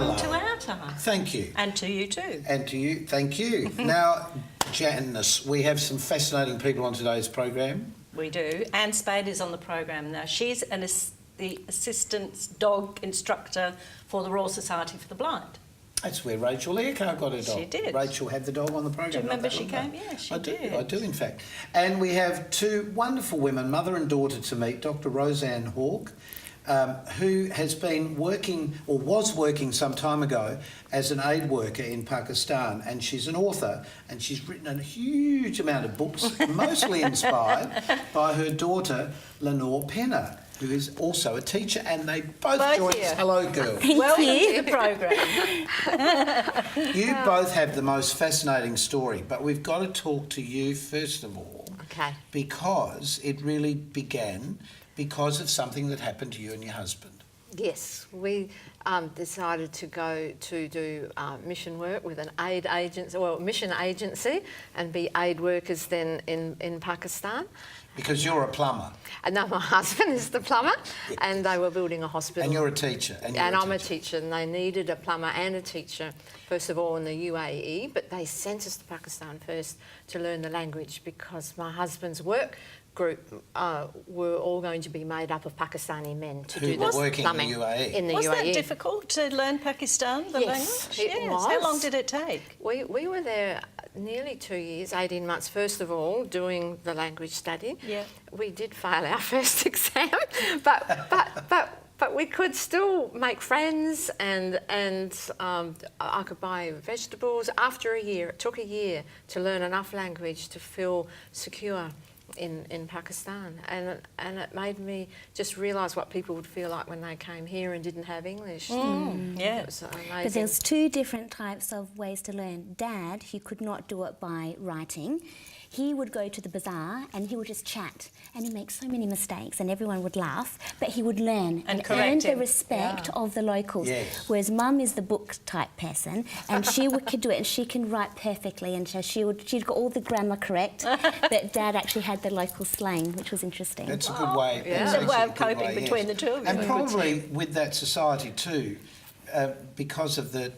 Welcome to OurTime. Thank you. And to you too. And to you, thank you. Now, Janice, we have some fascinating people on today's program. We do. Ann Spader is on the program now. She's the assistant dog instructor for the Royal Society for the Blind. That's where Rachel Learcar got her dog. She did. Rachel had the dog on the program. Do you remember she came? Yeah, she did. I do, in fact. And we have two wonderful women, mother and daughter, to meet. Dr. Roseanne Hawke, who has been working, or was working some time ago, as an aid worker in Pakistan. And she's an author, and she's written a huge amount of books, mostly inspired by her daughter, Lenore Penner, who is also a teacher, and they both joined us. Hello, girls. Welcome to the program. You both have the most fascinating story, but we've got to talk to you first of all. Okay. Because it really began because of something that happened to you and your husband. Yes, we decided to go to do mission work with an aid agency, well, mission agency, and be aid workers then in Pakistan. Because you're a plumber. And now my husband is the plumber, and they were building a hospital. And you're a teacher. And I'm a teacher, and they needed a plumber and a teacher, first of all in the UAE, but they sent us to Pakistan first to learn the language because my husband's work group were all going to be made up of Pakistani men to do the plumbing in the UAE. Was that difficult to learn Pakistan, the language? It was. How long did it take? We were there nearly 2 years, 18 months, first of all, doing the language study. Yeah. We did fail our first exam, but we could still make friends, and I could buy vegetables. After a year, it took a year to learn enough language to feel secure in Pakistan, and it made me just realise what people would feel like when they came here and didn't have English. Yeah. It was amazing. But there's two different types of ways to learn. Dad, he could not do it by writing. He would go to the bazaar and he would just chat, and he'd make so many mistakes and everyone would laugh, but he would learn and earn the respect of the locals. Yes. Whereas Mum is the book type person, and she could do it, and she can write perfectly, and so she'd got all the grammar correct, but Dad actually had the local slang, which was interesting. That's a good way. It's a way of coping between the two of you. And probably with that society too, because of the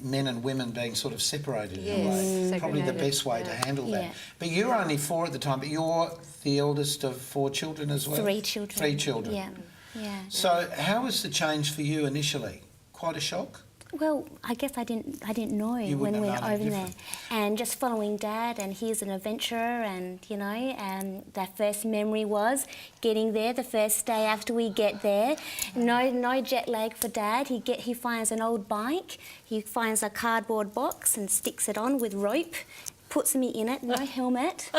men and women being sort of separated in a way. Probably the best way to handle that. Yeah. But you were only 4 at the time, but you're the eldest of 4 children as well? 3 children. 3 children. Yeah. So how was the change for you initially? Quite a shock? Well, I guess I didn't know when we were over there, and just following Dad, and he's an adventurer, and that first memory was getting there the first day after we get there. No jet lag for Dad. He finds an old bike, he finds a cardboard box and sticks it on with rope, puts me in it, no helmet.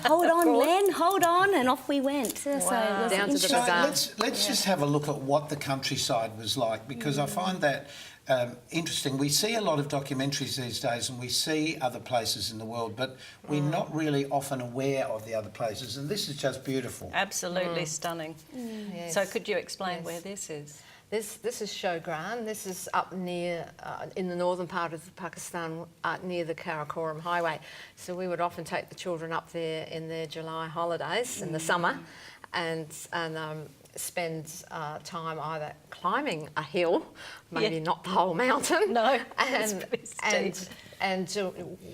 Hold on, Len, hold on, and off we went. So it was Down to the bazaar. So let's just have a look at what the countryside was like, because I find that interesting. We see a lot of documentaries these days, and we see other places in the world, but we're not really often aware of the other places, and this is just beautiful. Absolutely stunning. Yes. So could you explain where this is? This is Showground. This is up near, in the northern part of Pakistan, near the Karakoram Highway. So we would often take the children up there in their July holidays in the summer, and spend time either climbing a hill, maybe not the whole mountain. No, and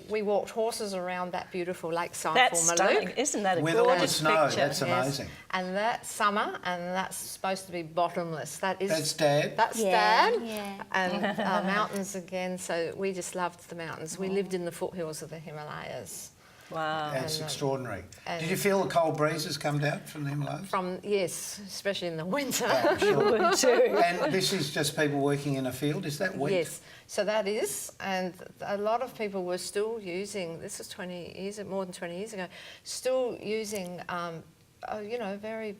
we walked horses around that beautiful lakeside That's for stunning, Malouk. isn't that a With all the gorgeous snow, picture? that's amazing. And that summer, and that's supposed to be bottomless. That's Dad? That's Yeah, Dad. yeah. And mountains again, so we just loved the mountains. We lived in the foothills of the Himalayas. Wow. That's extraordinary. Did you feel the cold breezes come down from the Himalayas? Yes, especially in the winter. Yeah, sure. too. And this is just people working in a field, is that wheat? Yes, so that is, and a lot of people were still using, this is more than 20 years ago, still using very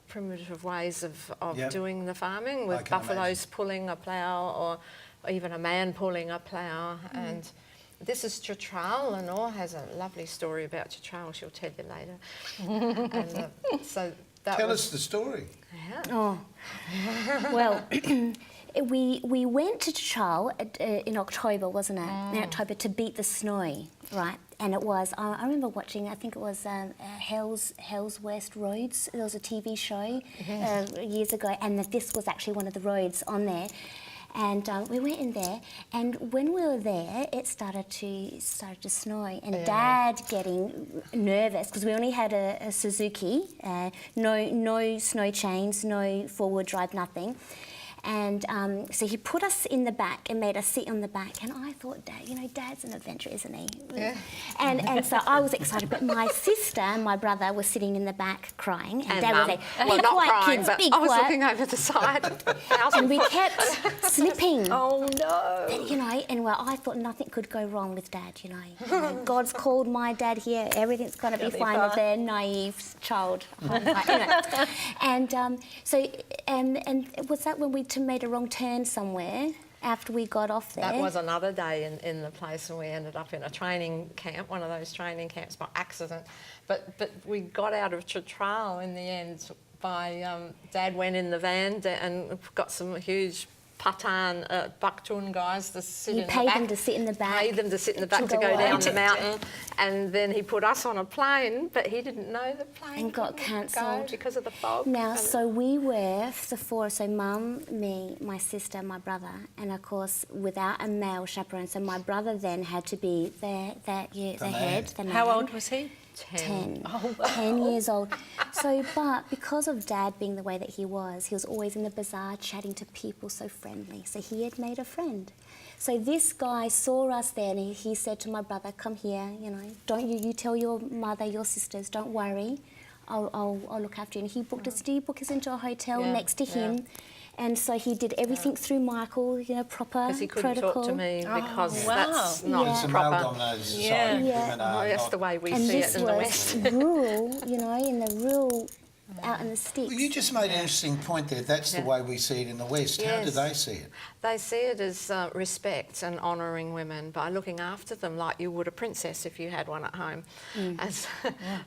primitive ways of doing the farming, with buffaloes pulling a plough, or even a man pulling a plough. And this is Chitral. Lenore has a lovely story about Chitral, she'll tell you later. And so that Tell us the story. Yeah. Oh, well, we went to Chitral in October, wasn't it? In October, to beat the snow, right? And it was, I remember watching, I think it was Hell's West Roads. There was a TV show years ago, and this was actually one of the roads on there. And we went in there, and when we were there, it started to snow, and Dad getting nervous because we only had a Suzuki, no snow chains, no four-wheel drive, nothing. And so he put us in the back and made us sit on the back. And I thought, Dad, you know, Dad's an adventurer, isn't he? Yeah. And so I was excited. But my sister and my brother were sitting in the back crying. And Dad was like, well, be not quiet, crying, kids, but be I was quiet. looking over the side. And we kept slipping. Oh, no. And, you know, and well, I thought nothing could go wrong with Dad, you know. God's called my dad here. Everything's going to be fine with their naive child. And and was that when we made a wrong turn somewhere after we got off there? That was another day in the place, and we ended up in a training camp, one of those training camps by accident. But we got out of Trail in the end by Dad went in the van and got some huge Patan, Buktun guys to sit in the back. You paid them to sit in the back. Paid them to sit in the back to go down the mountain, and then he put us on a plane, but he didn't know the plane And got cancelled because of the fog. Now, so we were the four, so Mum, me, my sister, my brother, and of course without a male chaperone. So my brother then had to be the head, the man. How old was he? 10. Oh, wow. 10 years old. So, but because of Dad being the way that he was always in the bazaar chatting to people, so friendly. So he had made a friend. So this guy saw us there and he said to my brother, come here, you know, don't you tell your mother, your sisters, don't worry, I'll look after you. And he booked us into a hotel next to him. And so he did everything through Michael, you know, proper Because he couldn't protocol. talk to me because wow. that's not It's a proper. male-dominated society. Yeah. Women are That's not. the way we And see this it in the was West. rural, you know, in the rural, out in the sticks. Well, you just made an interesting point there. That's the way we see it in the West. How do Yes. they see it? They see it as respect and honouring women by looking after them like you would a princess if you had one at home.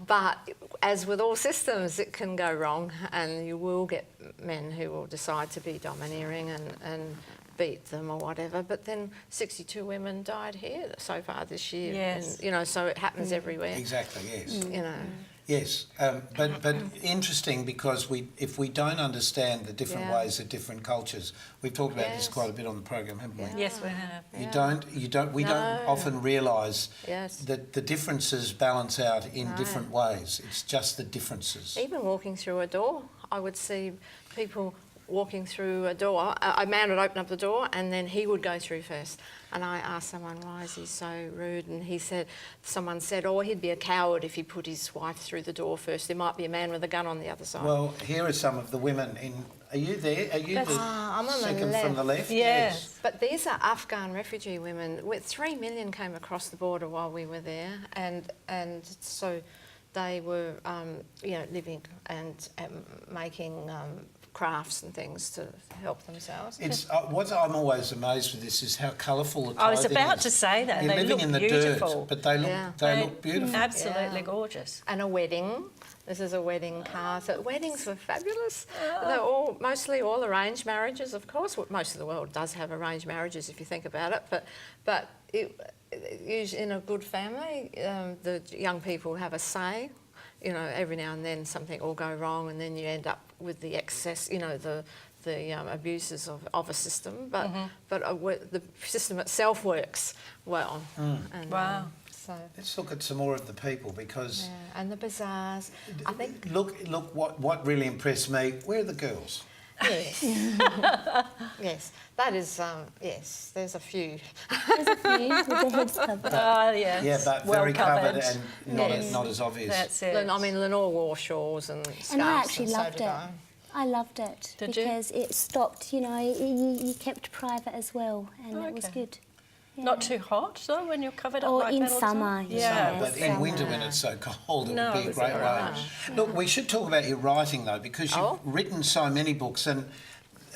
But as with all systems, it can go wrong, and you will get men who will decide to be domineering and beat them or whatever. But then 62 women died here so far this year. Yes. And, you know, so it happens everywhere. Exactly, yes. You know. Yes, but interesting because if we don't understand the different ways of different cultures, we've talked about this quite a bit on the program, haven't we? Yes, we have. We don't often realise Yes. that the differences balance out in different ways. It's just the differences. Even walking through a door, I would see people walking through a door. A man would open up the door and then he would go through first. And I asked someone, why is he so rude? And someone said, oh, he'd be a coward if he put his wife through the door first. There might be a man with a gun on the other side. Well, here are some of the women in... Are you there? Are you I'm on the second from the left? Yes. But these are Afghan refugee women. 3 million came across the border while we were there. And so they were, living and making... crafts and things to help themselves. It's what I'm always amazed with this is how colourful the clothing I was about is. to say that. You're They living look in the beautiful. dirt, but they look beautiful. Absolutely gorgeous. And a wedding. This is a wedding car. So weddings were fabulous. They're mostly all arranged marriages, of course. Most of the world does have arranged marriages if you think about it. But usually in a good family, the young people have a say. You know, every now and then something will go wrong, and then you end up with the excess, you know, the abuses of a system. But the system itself works well. And, Wow. So. Let's look at some more of the people because... Yeah, and the bazaars. I think... Look! What really impressed me, where are the girls? Yes. Yes, that is, yes, there's a few. There's a few with the heads covered. Oh, yes. Yeah, but Well very covered covered. and not as obvious. That's it. I mean, Lenore wore shawls and scarves. And I actually so loved did it. I. I loved it Did you? because it stopped, you know, you kept private as well, and it was Okay. good. Yeah. Not too hot, though, when you're covered up Or like in that all the time? summer, Yeah. But in winter when it's so cold, it No, would be a it's great all way. right. Look, we should talk about your writing though, because you've Oh. written so many books, and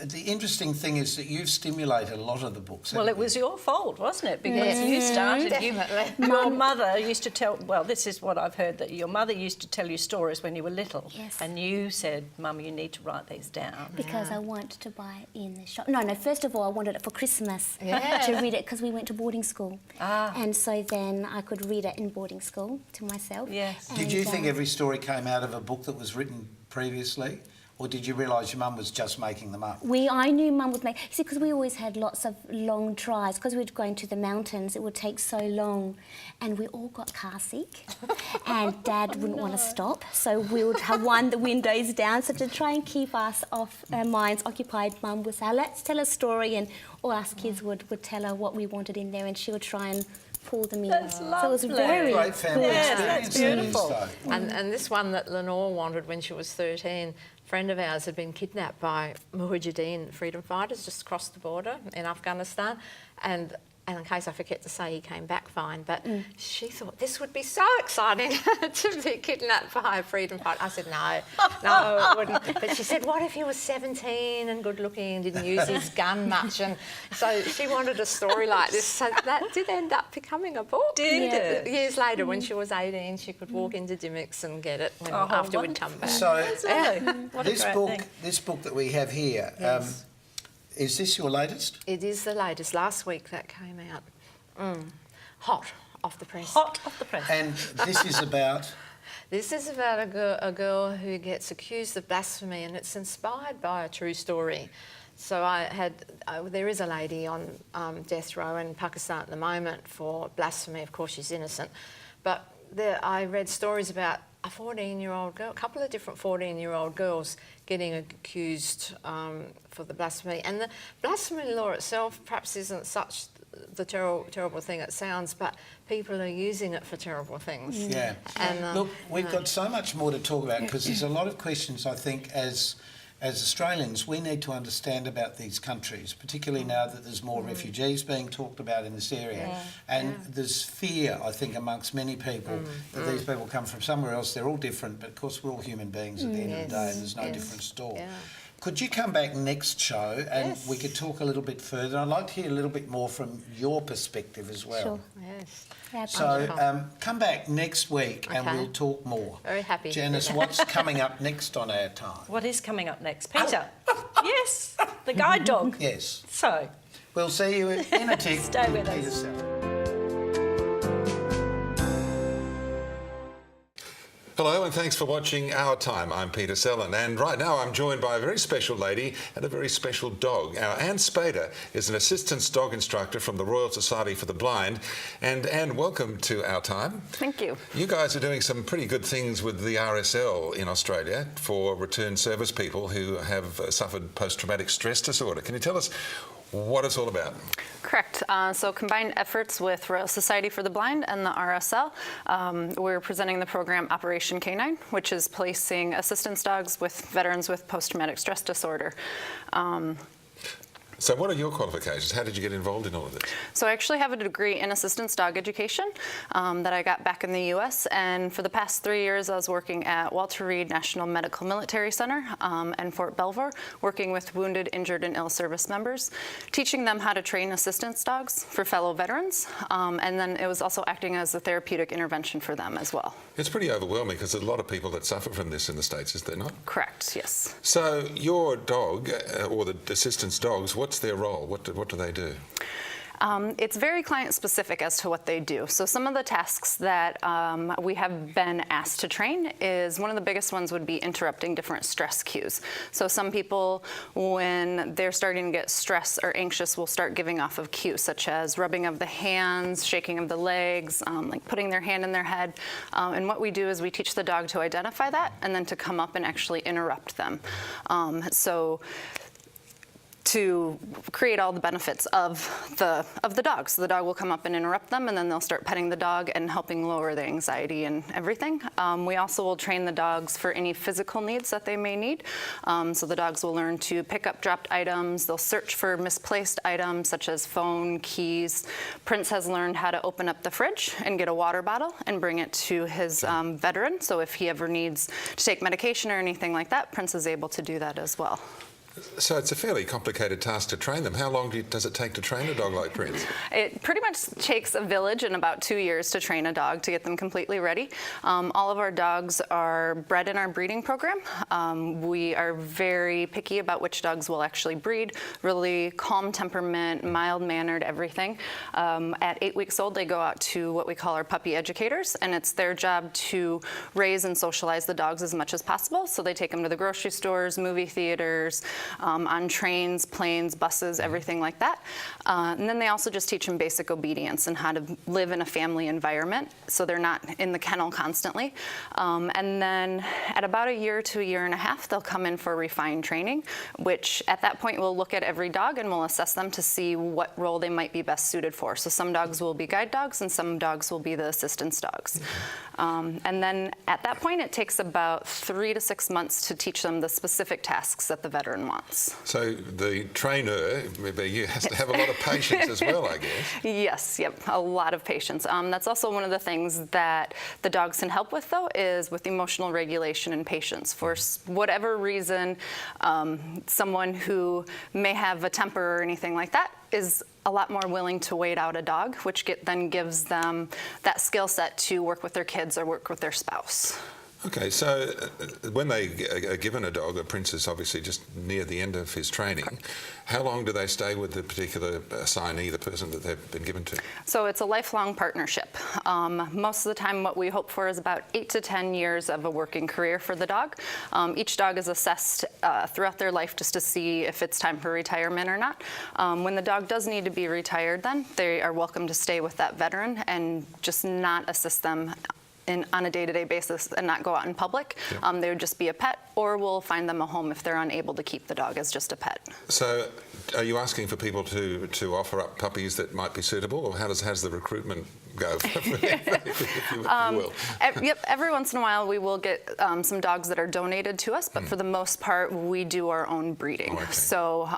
the interesting thing is that you've stimulated a lot of the books. Well, haven't it was your fault, wasn't it? Because Yes. you started. Definitely. Your mother used to tell. Well, this is what I've heard, that your mother used to tell you stories when you were little. Yes. And you said, "Mum, you need to write these down." Because I wanted to buy it in the shop. No, first of all, I wanted it for Christmas Yeah. to read it because we went to boarding school. Ah. And so then I could read it in boarding school to myself. Yes. Did you think And, every story came out of a book that was written previously? or did you realise your mum was just making them up? I knew Mum would make... See, because we always had lots of long drives, because we'd go into the mountains, it would take so long, and we all got car sick, and Dad wouldn't want to stop, so we would have the windows down, so to try and keep us off our minds occupied, Mum would say, let's tell a story, and all us kids would tell her what we wanted in there, and she would try and pull them in. That's lovely. So it was very Great family experience. That's beautiful. And this one that Lenore wanted when she was 13, a friend of ours had been kidnapped by Mujahideen freedom fighters just across the border in Afghanistan, and in case I forget to say, he came back fine, but she thought this would be so exciting to be kidnapped by a freedom fighter. I said, no, it wouldn't. But she said, what if he was 17 and good looking and didn't use his gun much? And so she wanted a story like this. So that did end up becoming a book. Did it? Years later, when she was 18, she could walk into Dimmicks and get it after we'd come back. So What a great thing. this book that we have here, Yes. is this your latest? It is the latest. Last week that came out. Hot off the press. Hot off the press. And this is about... This is about a girl who gets accused of blasphemy, and it's inspired by a true story. So there is a lady on death row in Pakistan at the moment for blasphemy. Of course, she's innocent. But I read stories about a 14-year-old girl, a couple of different 14-year-old girls getting accused for the blasphemy. And the blasphemy law itself perhaps isn't such the terrible thing it sounds, but people are using it for terrible things. Yeah. And, Look, we've got so much more to talk about, because there's a lot of questions, I think, as Australians, we need to understand about these countries, particularly now that there's more refugees being talked about in this area. And there's fear, I think, amongst many people that these people come from somewhere else. They're all different, but of course we're all human beings at the end of the day, and there's no different store. Yeah. Could you come back next show and we could talk a little bit further? I'd like to hear a little bit more from your perspective as well. Sure. Yes. Yeah, So come back next week and Okay. we'll talk more. Very happy. Janice, what's coming up next on Our Time? What is coming up next? Peter. Yes, the guide dog. Yes. So, We'll see you in a tick. Stay with us. Peter Sellen. Hello and thanks for watching Our Time. I'm Peter Sellen, and right now I'm joined by a very special lady and a very special dog. Our Ann Spader is an assistant dog instructor from the Royal Society for the Blind. And Ann, welcome to Our Time. Thank you. You guys are doing some pretty good things with the RSL in Australia for return service people who have suffered post-traumatic stress disorder. Can you tell us what it's all about? Correct. So combined efforts with Royal Society for the Blind and the RSL, we're presenting the program Operation Canine, which is placing assistance dogs with veterans with post-traumatic stress disorder. So what are your qualifications? How did you get involved in all of this? So I actually have a degree in assistance dog education that I got back in the U.S. And for the past 3 years, I was working at Walter Reed National Medical Military Center and Fort Belvoir, working with wounded, injured, and ill service members, teaching them how to train assistance dogs for fellow veterans. And then it was also acting as a therapeutic intervention for them as well. It's pretty overwhelming because there's a lot of people that suffer from this in the States, is there not? Correct, yes. So your dog, or the assistance dogs, what's their role? What do they do? It's very client-specific as to what they do. So some of the tasks that we have been asked to train is, one of the biggest ones would be interrupting different stress cues. So some people, when they're starting to get stressed or anxious, will start giving off of cues, such as rubbing of the hands, shaking of the legs, like putting their hand in their head. And what we do is we teach the dog to identify that and then to come up and actually interrupt them. To create all the benefits of the dog. So the dog will come up and interrupt them, and then they'll start petting the dog and helping lower the anxiety and everything. We also will train the dogs for any physical needs that they may need. So the dogs will learn to pick up dropped items. They'll search for misplaced items such as phone, keys. Prince has learned how to open up the fridge and get a water bottle and bring it to his veteran. So if he ever needs to take medication or anything like that, Prince is able to do that as well. So it's a fairly complicated task to train them. How long does it take to train a dog like Prince? It pretty much takes a village and about 2 years to train a dog to get them completely ready. All of our dogs are bred in our breeding program. We are very picky about which dogs will actually breed. Really calm temperament, mild-mannered, everything. At 8 weeks old, they go out to what we call our puppy educators, and it's their job to raise and socialize the dogs as much as possible. So they take them to the grocery stores, movie theaters, on trains, planes, buses, everything like that. And then they also just teach them basic obedience and how to live in a family environment so they're not in the kennel constantly. And then at about a year to a year and a half, they'll come in for refined training, which at that point we'll look at every dog and we'll assess them to see what role they might be best suited for. So some dogs will be guide dogs and some dogs will be the assistance dogs. And then at that point it takes about 3 to 6 months to teach them the specific tasks that the veteran wants. So the trainer, maybe you has to have a lot of patience as well, I guess. Yes, yep, a lot of patience. That's also one of the things that the dogs can help with, though, is with emotional regulation and patience. For whatever reason, someone who may have a temper or anything like that is a lot more willing to wait out a dog, which then gives them that skill set to work with their kids or work with their spouse. Okay, so when they are given a dog, a Prince is obviously just near the end of his training. How long do they stay with the particular assignee, the person that they've been given to? So it's a lifelong partnership. Most of the time what we hope for is about 8 to 10 years of a working career for the dog. Each dog is assessed throughout their life just to see if it's time for retirement or not. When the dog does need to be retired, then they are welcome to stay with that veteran and just not assist them on a day-to-day basis and not go out in public. They would just be a pet, or we'll find them a home if they're unable to keep the dog as just a pet. So are you asking for people to offer up puppies that might be suitable, or how does the recruitment go, if you will? Yep, every once in a while we will get some dogs that are donated to us, but for the most part we do our own breeding. Oh, okay. So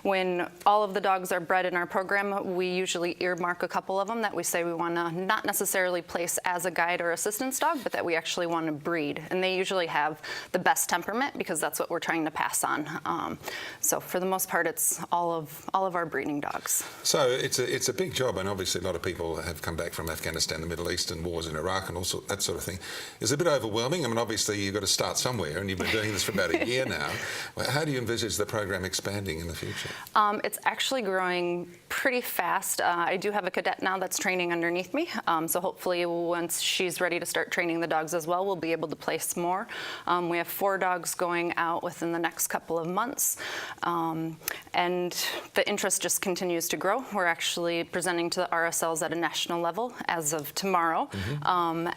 when all of the dogs are bred in our program, we usually earmark a couple of them that we say we want to not necessarily place as a guide or assistance dog, but that we actually want to breed. And they usually have the best temperament because that's what we're trying to pass on. So for the most part, it's all of our breeding dogs. So it's a big job, and obviously a lot of people have come back from Afghanistan, the Middle East, and wars in Iraq, and also that sort of thing. Is it a bit overwhelming? I mean, obviously you've got to start somewhere, and you've been doing this for about a year now. How do you envisage the program expanding in the future? It's actually growing pretty fast. I do have a cadet now that's training underneath me, so hopefully once she's ready to start training the dogs as well, we'll be able to place more. We have 4 dogs going out within the next couple of months, and the interest just continues to grow. We're actually presenting to the RSLs at a national level as of tomorrow,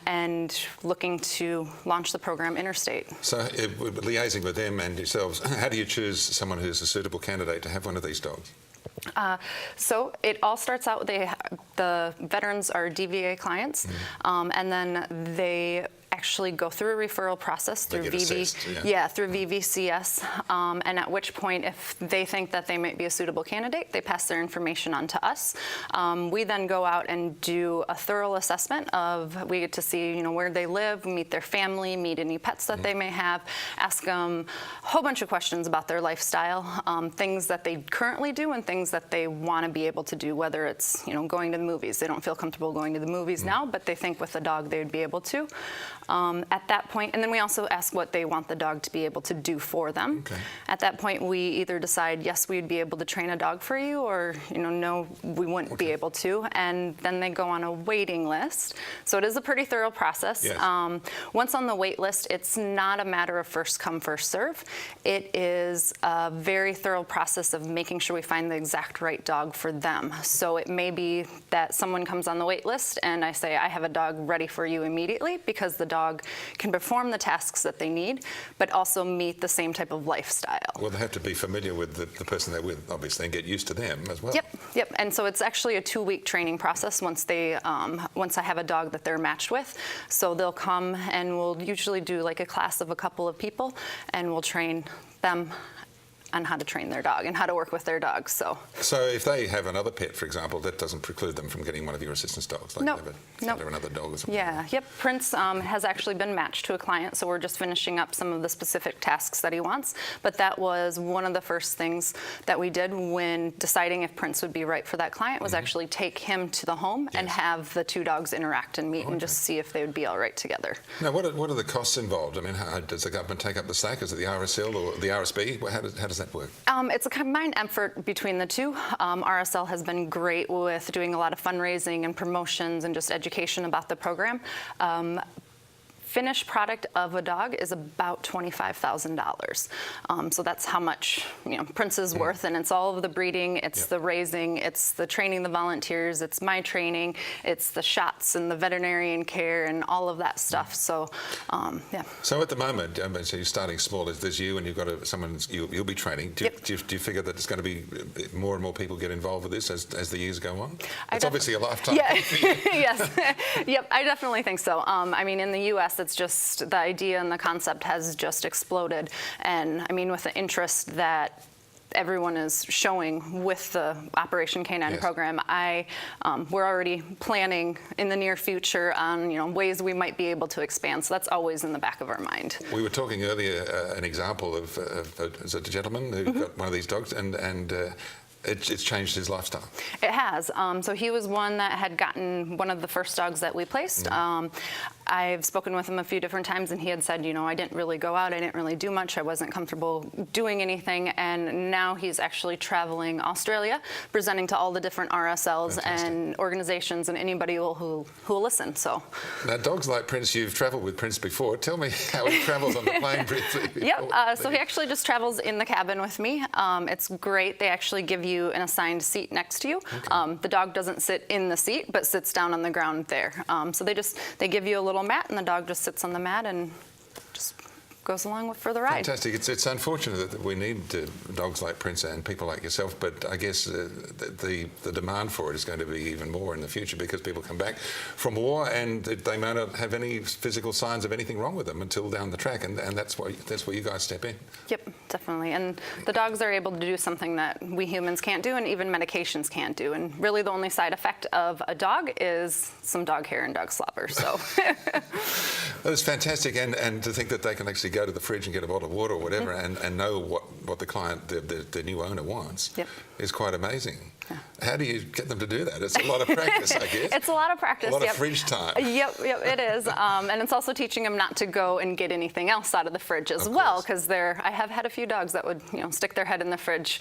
and looking to launch the program interstate. So liaising with them and yourselves, how do you choose someone who's a suitable candidate to have one of these dogs? So it all starts out with the veterans are DVA clients, and then they actually go through a referral process through through VVCS, and at which point, if they think that they might be a suitable candidate, they pass their information on to us. We then go out and do a thorough assessment we get to see, where they live, meet their family, meet any pets that they may have, ask them a whole bunch of questions about their lifestyle, things that they currently do and things that they want to be able to do, whether it's, going to the movies. They don't feel comfortable going to the movies now, but they think with a dog they would be able to. At that point, and then we also ask what they want the dog to be able to do for them. Okay. At that point, we either decide, yes, we would be able to train a dog for you, or, no, we wouldn't be able to. And then they go on a waiting list. So it is a pretty thorough process. Yes. Once on the wait list, it's not a matter of first come, first serve. It is a very thorough process of making sure we find the exact right dog for them. So it may be that someone comes on the wait list and I say, I have a dog ready for you immediately, because the dog can perform the tasks that they need, but also meet the same type of lifestyle. Well, they have to be familiar with the person they're with, obviously, and get used to them as well. Yep. And so it's actually a 2-week training process once I have a dog that they're matched with. So they'll come and we'll usually do like a class of a couple of people, and we'll train them on how to train their dog and how to work with their dog. So if they have another pet, for example, that doesn't preclude them from getting one of your assistance dogs? Like Nope. they have another dog or something? Yeah, yep. Prince has actually been matched to a client, so we're just finishing up some of the specific tasks that he wants. But that was one of the first things that we did when deciding if Prince would be right for that client, was actually take him to the home and have the two dogs interact and meet and just see if they would be all right together. Now, what are the costs involved? I mean, does the government take up the slack? Is it the RSL or the RSB? How does that work? It's a combined effort between the two. RSL has been great with doing a lot of fundraising and promotions and just education about the program. Finished product of a dog is about $25,000. So that's how much Prince is worth, and it's all of the breeding, it's the raising, it's the training the volunteers, it's my training, it's the shots and the veterinarian care and all of that stuff. So, yeah. So at the moment, so you're starting small. There's you, and you've got someone you'll be training. Do you figure that it's going to be more and more people get involved with this as the years go on? It's obviously a lifetime. Yeah. Yes. Yep. I definitely think so. I mean, in the U.S., it's just the idea and the concept has just exploded, and I mean, with the interest that everyone is showing with the Operation Canine program, we're already planning in the near future on ways we might be able to expand. So that's always in the back of our mind. We were talking earlier an example of is it a gentleman who got one of these dogs and it's changed his lifestyle. It has. So he was one that had gotten one of the first dogs that we placed. I've spoken with him a few different times, and he had said, I didn't really go out, I didn't really do much, I wasn't comfortable doing anything, and now he's actually traveling Australia, presenting to all the different RSLs and organizations and anybody who will listen. So now, dogs like Prince, you've travelled with Prince before. Tell me how he travels on the plane briefly. Yep. So he actually just travels in the cabin with me. It's great. They actually give you an assigned seat next to you. Okay. The dog doesn't sit in the seat, but sits down on the ground there. So they give you a little mat, and the dog just sits on the mat and just goes along for the ride. Fantastic. It's unfortunate that we need dogs like Prince and people like yourself, but I guess the demand for it is going to be even more in the future because people come back from war and they may not have any physical signs of anything wrong with them until down the track, and that's where you guys step in. Yep, definitely. And the dogs are able to do something that we humans can't do, and even medications can't do. And really the only side effect of a dog is some dog hair and dog slobber. So it's fantastic, and to think that they can actually go to the fridge and get a bottle of water or whatever and know what the client, the new owner wants is quite amazing. Yeah. How do you get them to do that? It's a lot of practice, I guess. It's a lot of practice. A lot of fridge time. Yep, it is. And it's also teaching them not to go and get anything else out of the fridge as well, because I have had a few dogs that would stick their head in the fridge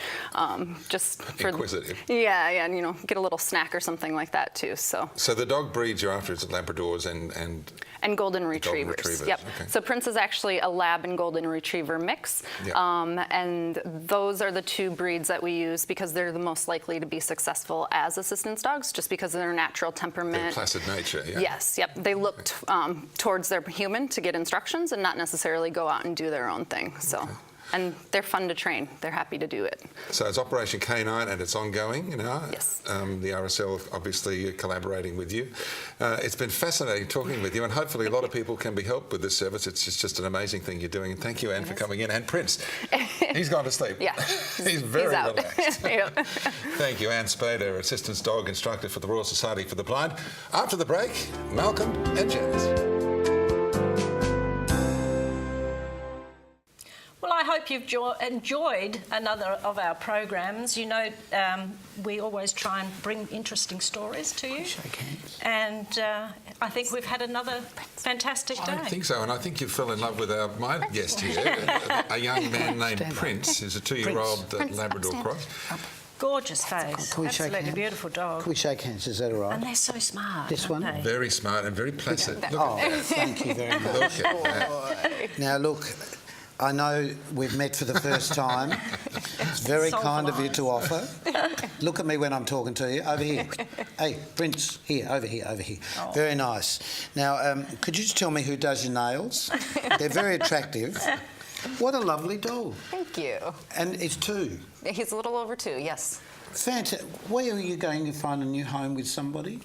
just for inquisitive. Yeah, and get a little snack or something like that too. So the dog breeds you're after is Labradors and Golden Retrievers. Yep. Okay. So Prince is actually a Lab and Golden Retriever mix, and those are the two breeds that we use because they're the most likely to be successful as assistance dogs, just because of their natural temperament. Their placid nature. Yeah. Yes. Yep. They look towards their human to get instructions and not necessarily go out and do their own thing. So. Okay. And they're fun to train. They're happy to do it. So it's Operation Canine, and it's ongoing, Yes. The RSL obviously collaborating with you. It's been fascinating talking with you, and hopefully a lot of people can be helped with this service. It's just an amazing thing you're doing. And thank you, Anne, for coming in. And Prince, he's gone to sleep. Yeah. He's very relaxed. Yep. Thank you, Ann Spader, Assistant Dog Instructor for the Royal Society for the Blind. After the break, Malcolm and Janice. Well, I hope you've enjoyed another of our programs. We always try and bring interesting stories to you. Shake hands. And I think we've had another fantastic day. I think so, and I think you fell in love with my guest here, a young man named Prince, who's a 2-year-old Labrador cross. Gorgeous face. Absolutely beautiful dog. Can we shake hands? Is that all right? And they're so smart. This one? They? Very smart and very placid. Thank you very much. Look at that. Now, look, I know we've met for the first time. It's very kind of you to offer. Look at me when I'm talking to you. Over here. Hey, Prince, here, over here. Oh. Very nice. Now, could you just tell me who does your nails? They're very attractive. What a lovely dog. Thank you. And it's 2. He's a little over 2, yes. Fantastic. Where are you going to find a new home with somebody?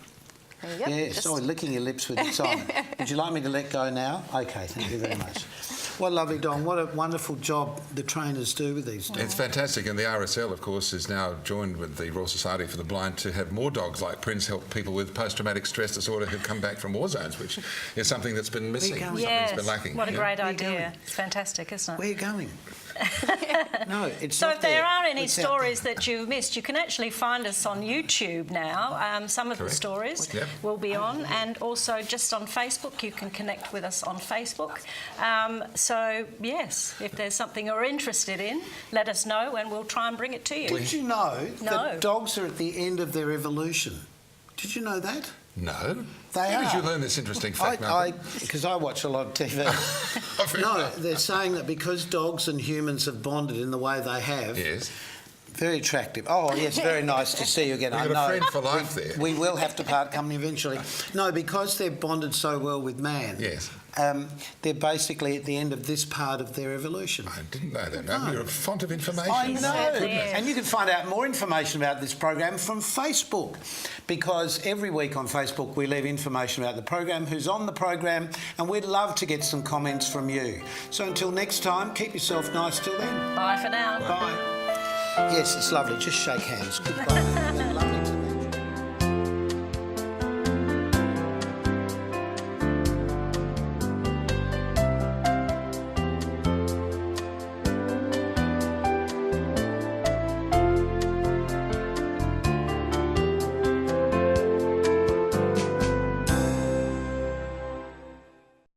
Yep, yeah, sorry, licking your lips with excitement. Would you like me to let go now? Okay, thank you very much. What a lovely, Don. What a wonderful job the trainers do with these dogs. It's fantastic, and the RSL, of course, is now joined with the Royal Society for the Blind to have more dogs like Prince help people with post-traumatic stress disorder who come back from war zones, which is something that's been missing, something that's been lacking. What a great Where are you idea. going? It's fantastic, isn't it? Where are you going? No, it's So not if there are any It's out stories that you've missed, you can actually find us on YouTube now. Some of the stories Yep. will be on, and also just on Facebook. You can connect with us on Facebook. So, yes, if there's something you're interested in, let us know and we'll try and bring it to you. Did you know No. that dogs are at the end of their evolution? Did you know that? No. They How are. did you learn this interesting fact, Malcolm? Because I watch a lot of TV. No, they're saying that because dogs and humans have bonded in the way they have. Yes. Very attractive. Oh, yes, very nice to see you again. We've I got know. a friend for life there. We will have to part company eventually. No, because they've bonded so well with man. Yes. They're basically at the end of this part of their evolution. I didn't know that. No, you're a font of information. I know. Certainly is. And you can find out more information about this program from Facebook, because every week on Facebook we leave information about the program, who's on the program, and we'd love to get some comments from you. So until next time, keep yourself nice till then. Bye for now. Bye. Yes, it's lovely. Just shake hands. Goodbye.